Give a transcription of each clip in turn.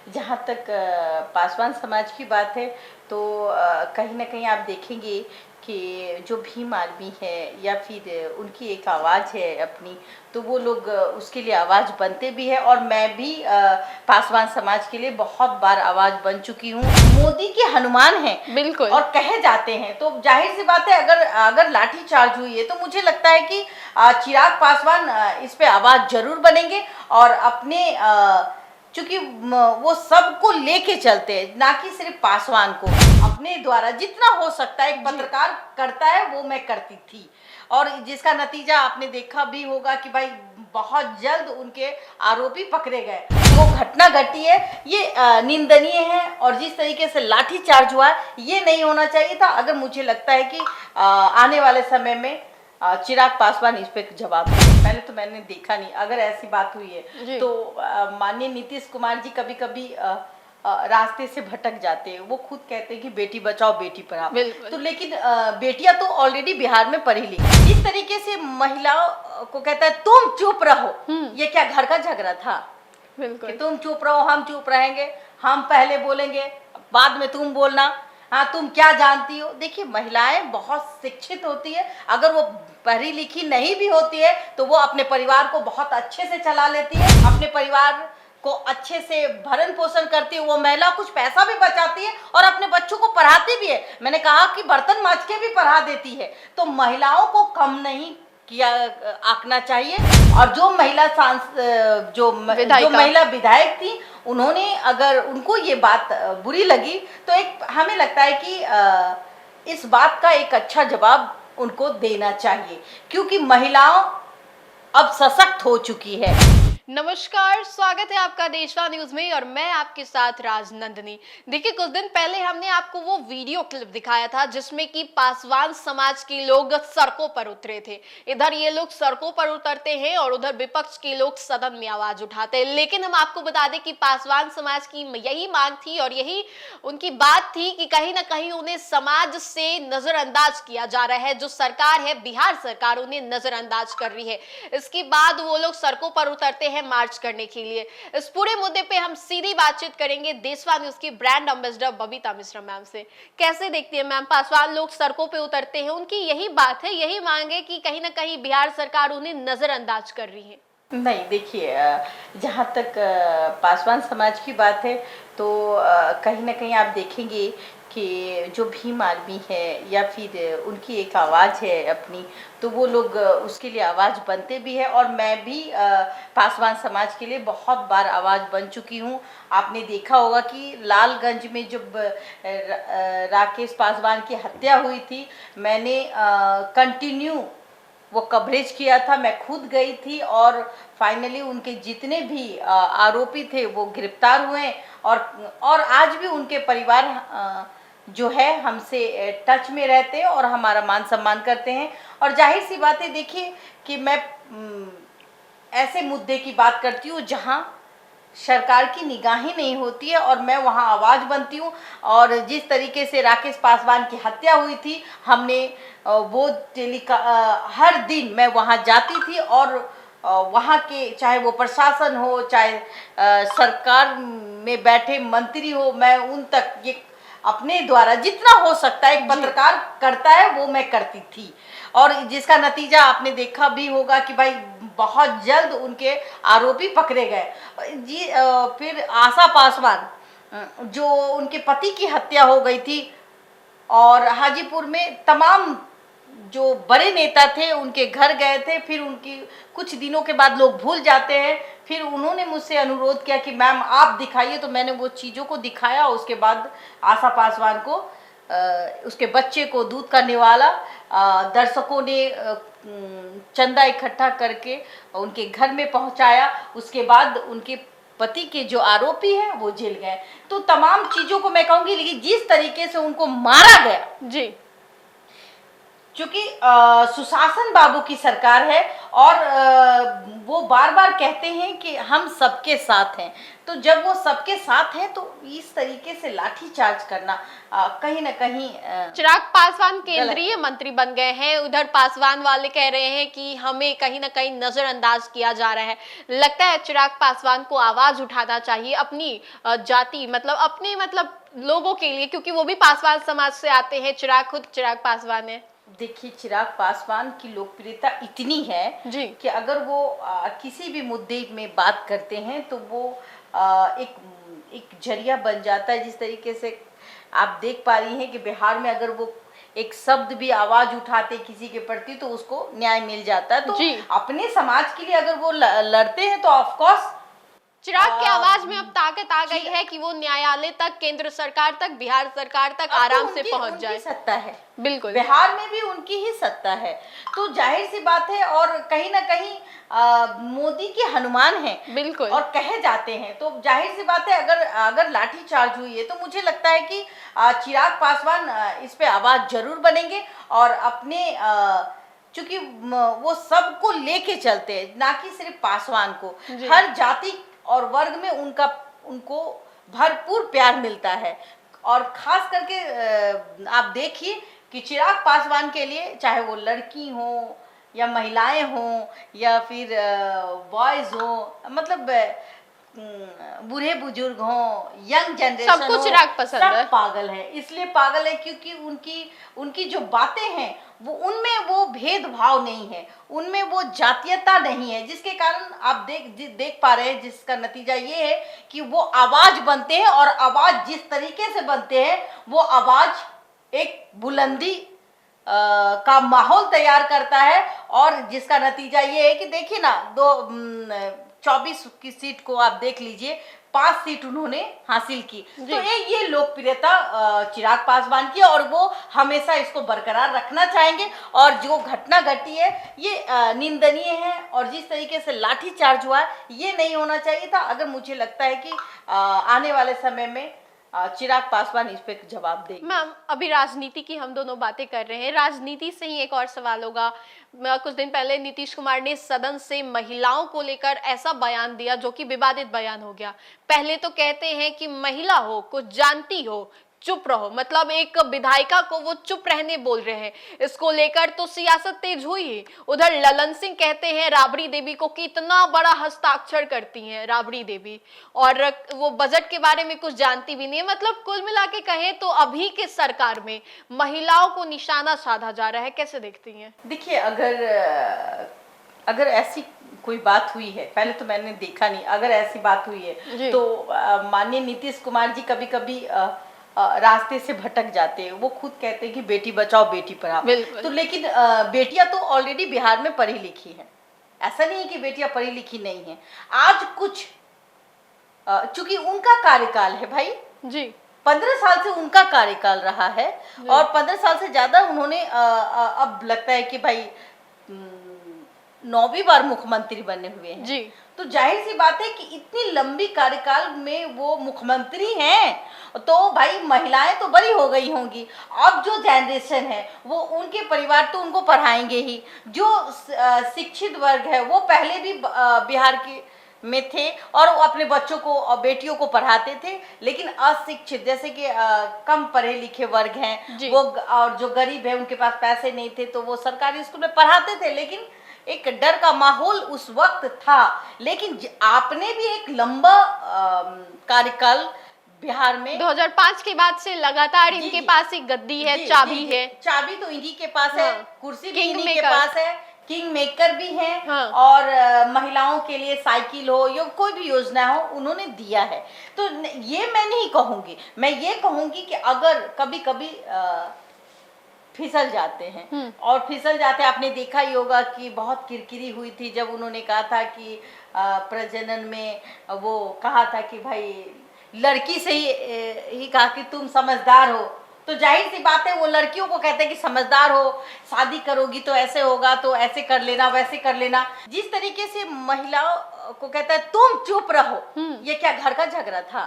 जहाँ तक पासवान समाज की बात है तो कहीं ना कहीं आप देखेंगे कि जो भीम आर्मी है या फिर उनकी एक आवाज़ है अपनी, तो वो लोग उसके लिए आवाज़ बनते भी है। और मैं भी पासवान समाज के लिए बहुत बार आवाज़ बन चुकी हूँ। मोदी के हनुमान हैं बिल्कुल। और कहे जाते हैं, तो जाहिर सी बात है अगर अगर लाठी चार्ज हुई है तो मुझे लगता है कि चिराग पासवान इस पे आवाज़ जरूर बनेंगे। और अपने चूंकि वो सबको लेके चलते हैं, ना कि सिर्फ पासवान को। अपने द्वारा जितना हो सकता है, एक पत्रकार करता है वो मैं करती थी, और जिसका नतीजा आपने देखा भी होगा कि भाई बहुत जल्द उनके आरोपी पकड़े गए। वो घटना घटी है, ये निंदनीय है। और जिस तरीके से लाठी चार्ज हुआ है, ये नहीं होना चाहिए था। अगर मुझे लगता है कि आने वाले समय में चिराग पासवान इस पे जवाब दें। पहले तो मैंने देखा नहीं, अगर ऐसी बात हुई है जी। तो माननीय नीतीश कुमार जी कभी कभी रास्ते से भटक जाते हैं। वो खुद कहते हैं कि बेटी बचाओ बेटी पढ़ाओ, बिल्कुल। तो लेकिन बेटियां तो ऑलरेडी बिहार में पढ़ी लिखी। जिस तरीके से महिलाओं को कहता है तुम चुप रहो, ये क्या घर का झगड़ा था कि बिल्कुल। तुम चुप रहो, हम चुप रहेंगे, हम पहले बोलेंगे बाद में तुम बोलना, हाँ तुम क्या जानती हो। देखिए महिलाएं बहुत शिक्षित होती है, अगर वो पढ़ी लिखी नहीं भी होती है तो वो अपने परिवार को बहुत अच्छे से चला लेती है, अपने परिवार को अच्छे से भरण पोषण करती है। वो महिला कुछ पैसा भी बचाती है और अपने बच्चों को पढ़ाती भी है। मैंने कहा कि बर्तन मांज के भी पढ़ा देती है, तो महिलाओं को कम नहीं किया आंकना चाहिए। और जो महिला जो विधायिका। महिला विधायक थी, उन्होंने अगर उनको ये बात बुरी लगी तो एक हमें लगता है कि इस बात का एक अच्छा जवाब उनको देना चाहिए, क्योंकि महिलाओं अब सशक्त हो चुकी है। नमस्कार, स्वागत है आपका देशवा न्यूज में और मैं आपके साथ राजनंदनी। देखिए, कुछ दिन पहले हमने आपको वो वीडियो क्लिप दिखाया था जिसमें कि पासवान समाज के लोग सड़कों पर उतरे थे। इधर ये लोग सड़कों पर उतरते हैं और उधर विपक्ष के लोग सदन में आवाज उठाते हैं। लेकिन हम आपको बता दें कि पासवान समाज की यही मांग थी और यही उनकी बात थी कि कहीं ना कहीं उन्हें समाज से नजरअंदाज किया जा रहा है। जो सरकार है, बिहार सरकार, उन्हें नजरअंदाज कर रही है। इसके बाद वो लोग सड़कों पर उतरते हैं मार्च करने के लिए। इस पूरे मुद्दे पे हम सीधी बातचीत करेंगे देशवा न्यूज की brand ambassador Babita Mishra ma'am से। कैसे देखती है मैम, पासवान लोग सड़कों पे उतरते हैं, उनकी यही बात है, यही मांग है कि कहीं ना कहीं बिहार सरकार उन्हें नजरअंदाज कर रही है? नहीं, देखिए जहाँ तक पासवान समाज की बात है तो कहीं ना कहीं आप देखेंगे कि जो भीम आर्मी है या फिर उनकी एक आवाज़ है अपनी, तो वो लोग उसके लिए आवाज़ बनते भी है। और मैं भी पासवान समाज के लिए बहुत बार आवाज़ बन चुकी हूँ। आपने देखा होगा कि लालगंज में जब राकेश पासवान की हत्या हुई थी, मैंने कंटिन्यू वो कवरेज किया था। मैं खुद गई थी और फाइनली उनके जितने भी आरोपी थे वो गिरफ्तार हुए। और आज भी उनके परिवार जो है हमसे टच में रहते हैं और हमारा मान सम्मान करते हैं। और जाहिर सी बात है, देखिए कि मैं ऐसे मुद्दे की बात करती हूँ जहाँ सरकार की निगाहें नहीं होती है और मैं वहाँ आवाज़ बनती हूँ। और जिस तरीके से राकेश पासवान की हत्या हुई थी, हमने वो हर दिन मैं वहाँ जाती थी और वहाँ के चाहे वो प्रशासन हो, चाहे सरकार में बैठे मंत्री हो, मैं उन तक ये अपने द्वारा जितना हो सकता है, एक पत्रकार करता है वो मैं करती थी। और जिसका नतीजा आपने देखा भी होगा कि भाई बहुत जल्द उनके आरोपी पकड़े गए। जी फिर आशा पासवान, जो उनके पति की हत्या हो गई थी, और हाजीपुर में तमाम जो बड़े नेता थे उनके घर गए थे। फिर उनकी कुछ दिनों के बाद लोग भूल जाते हैं। फिर उन्होंने मुझसे अनुरोध किया कि मैम आप दिखाइए, तो मैंने वो चीज़ों को दिखाया। उसके बाद आशा पासवान को उसके बच्चे को दूध का निवाला दर्शकों ने चंदा इकट्ठा करके उनके घर में पहुंचाया। उसके बाद उनके पति के जो आरोपी हैं वो जेल गए। तो तमाम चीज़ों को मैं कहूँगी, लेकिन जिस तरीके से उनको मारा गया, जी। क्योंकि सुशासन बाबू की सरकार है और वो बार बार कहते हैं कि हम सबके साथ हैं। तो जब वो सबके साथ हैं तो इस तरीके से लाठीचार्ज करना कहीं ना कहीं चिराग पासवान केंद्रीय मंत्री बन गए हैं, उधर पासवान वाले कह रहे हैं कि हमें कहीं ना कहीं नजरअंदाज किया जा रहा है। लगता है चिराग पासवान को आवाज उठाना चाहिए अपनी जाति मतलब अपने मतलब लोगों के लिए, क्योंकि वो भी पासवान समाज से आते हैं। खुद चिराग पासवान है। देखिए, चिराग पासवान की लोकप्रियता इतनी है जी कि अगर वो किसी भी मुद्दे में बात करते हैं तो वो एक एक जरिया बन जाता है। जिस तरीके से आप देख पा रही हैं कि बिहार में अगर वो एक शब्द भी आवाज उठाते किसी के प्रति तो उसको न्याय मिल जाता है। तो जी। अपने समाज के लिए अगर वो लड़ते हैं तो ऑफ कोर्स चिराग की आवाज में अब ताकत आ गई है कि वो न्यायालय तक, केंद्र सरकार तक, बिहार सरकार तक आराम से पहुंच जाए। सत्ता है, बिल्कुल बिहार में भी उनकी ही सत्ता है। तो जाहिर सी बात है और कहीं ना कहीं मोदी के हनुमान है बिल्कुल और कहे जाते हैं। तो जाहिर सी बात है अगर लाठीचार्ज हुई है तो मुझे लगता है कि चिराग पासवान इस पे आवाज जरूर बनेंगे और अपने चूंकि वो सबको लेके चलते हैं, ना कि सिर्फ पासवान को, हर जाति और वर्ग में उनको भरपूर प्यार मिलता है। और खास करके आप देखिए कि चिराग पासवान के लिए चाहे वो लड़की हो या महिलाएं हों या फिर बॉयज हो, मतलब बूढ़े बुजुर्ग हों, यंग जनरेशन हो, सबको चिराग पसंद है। सब पागल है। इसलिए पागल है क्योंकि उनकी जो बातें हैं वो उनमें वो भेदभाव नहीं है, उनमें वो जातीयता नहीं है, जिसके कारण आप देख पा रहे हैं। जिसका नतीजा ये है कि वो आवाज बनते हैं और आवाज जिस तरीके से बनते हैं वो आवाज एक बुलंदी का माहौल तैयार करता है। और जिसका नतीजा ये है कि देखिए ना, 24 की सीट को आप देख लीजिए, 5 सीट उन्होंने हासिल की। तो ये लोकप्रियता चिराग पासवान की, और वो हमेशा इसको बरकरार रखना चाहेंगे। और जो घटना घटी है ये निंदनीय है और जिस तरीके से लाठीचार्ज हुआ है ये नहीं होना चाहिए था। अगर मुझे लगता है कि आने वाले समय में चिराग पासवान इस पे जवाब देंगे। मैम, अभी राजनीति की हम दोनों बातें कर रहे हैं, राजनीति से ही एक और सवाल होगा। कुछ दिन पहले नीतीश कुमार ने सदन से महिलाओं को लेकर ऐसा बयान दिया जो कि विवादित बयान हो गया। पहले तो कहते हैं कि महिला हो, कुछ जानती हो, चुप रहो, मतलब एक विधायिका को वो चुप रहने बोल रहे हैं। इसको लेकर तो सियासत तेज हुई। उधर ललन सिंह कहते हैं राबड़ी देवी को कि इतना बड़ा हस्ताक्षर करती हैं राबड़ी देवी, और वो बजट के बारे में कुछ जानती भी नहीं है। मतलब कुल मिला के कहें तो अभी के सरकार में महिलाओं को निशाना साधा जा रहा है। कैसे देखती हैं? देखिए, अगर ऐसी कोई बात हुई है, पहले तो मैंने देखा नहीं, अगर ऐसी बात हुई है तो माननीय नीतीश कुमार जी कभी कभी रास्ते से भटक जाते हैं। वो खुद कहते हैं कि बेटी बचाओ बेटी पढ़ाओ, तो लेकिन बेटियां तो ऑलरेडी बिहार में पढ़ी लिखी हैं। ऐसा नहीं है कि बेटियां पढ़ी लिखी नहीं है। आज कुछ चूंकि उनका कार्यकाल है भाई जी, 15 साल से उनका कार्यकाल रहा है और 15 साल से ज्यादा उन्होंने अब लगता है कि भाई 9वीं बार मुख्यमंत्री बने हुए हैं जी। तो जाहिर सी बात है कि इतनी लंबी कार्यकाल में वो मुख्यमंत्री हैं तो भाई महिलाएं तो बड़ी हो गई होंगी। अब जो जनरेशन है वो उनके परिवार तो उनको पढ़ाएंगे ही। जो शिक्षित वर्ग है वो पहले भी बिहार के में थे और वो अपने बच्चों को और बेटियों को पढ़ाते थे, लेकिन अशिक्षित जैसे कि कम पढ़े लिखे वर्ग हैं वो, और जो गरीब है उनके पास पैसे नहीं थे तो वो सरकारी स्कूल में पढ़ाते थे, लेकिन एक डर का माहौल उस वक्त था। लेकिन आपने भी एक लंबा कार्यकाल बिहार में 2005 के बाद से लगातार इनके पास एक गद्दी है, चाबी है। चाबी तो इन्हीं के पास है, कुर्सी भी इन्हीं के पास है, किंग मेकर भी हैं और महिलाओं के लिए साइकिल हो या कोई भी योजना हो उन्होंने दिया है। तो ये मैं नहीं कहूंगी, मैं ये कहूंगी कि अगर कभी कभी फिसल जाते हैं और फिसल जाते हैं। आपने देखा ही होगा कि बहुत किरकिरी हुई थी जब उन्होंने कहा था कि प्रजनन में वो कहा था कि भाई लड़की से ही कहा कि तुम समझदार हो। तो जाहिर सी बात है वो लड़कियों को कहते हैं कि समझदार हो, शादी करोगी तो ऐसे होगा, तो ऐसे कर लेना वैसे कर लेना। जिस तरीके से महिलाओं को कहता है तुम चुप रहो, ये क्या घर का झगड़ा था?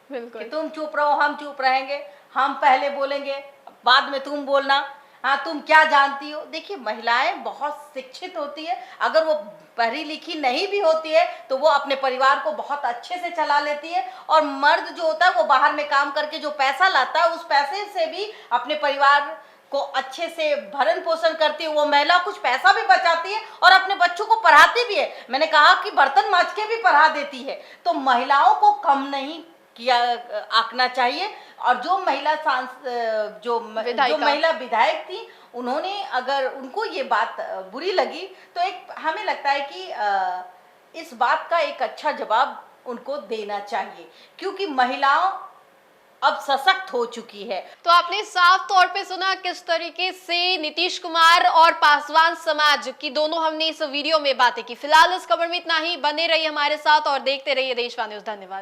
बिल्कुल, तुम चुप रहो, हम चुप रहेंगे, हम पहले बोलेंगे बाद में तुम बोलना। हाँ तुम क्या जानती हो। देखिए महिलाएं बहुत शिक्षित होती है, अगर वो पढ़ी लिखी नहीं भी होती है तो वो अपने परिवार को बहुत अच्छे से चला लेती है, और मर्द जो होता है वो बाहर में काम करके जो पैसा लाता है उस पैसे से भी अपने परिवार को अच्छे से भरण पोषण करती है। वो महिला कुछ पैसा भी बचाती है और अपने बच्चों को पढ़ाती भी है। मैंने कहा कि बर्तन मांज के भी पढ़ा देती है। तो महिलाओं को कम नहीं किया आंकना चाहिए। और जो महिला जो विधायिका। महिला विधायक थी, उन्होंने अगर उनको ये बात बुरी लगी तो एक हमें लगता है कि इस बात का एक अच्छा जवाब उनको देना चाहिए, क्योंकि महिलाओं अब सशक्त हो चुकी है। तो आपने साफ तौर पे सुना किस तरीके से नीतीश कुमार और पासवान समाज की दोनों हमने इस वीडियो में बातें की। फिलहाल इस खबर में इतना ही। बने रहिए हमारे साथ और देखते रहिए देशवा न्यूज। धन्यवाद।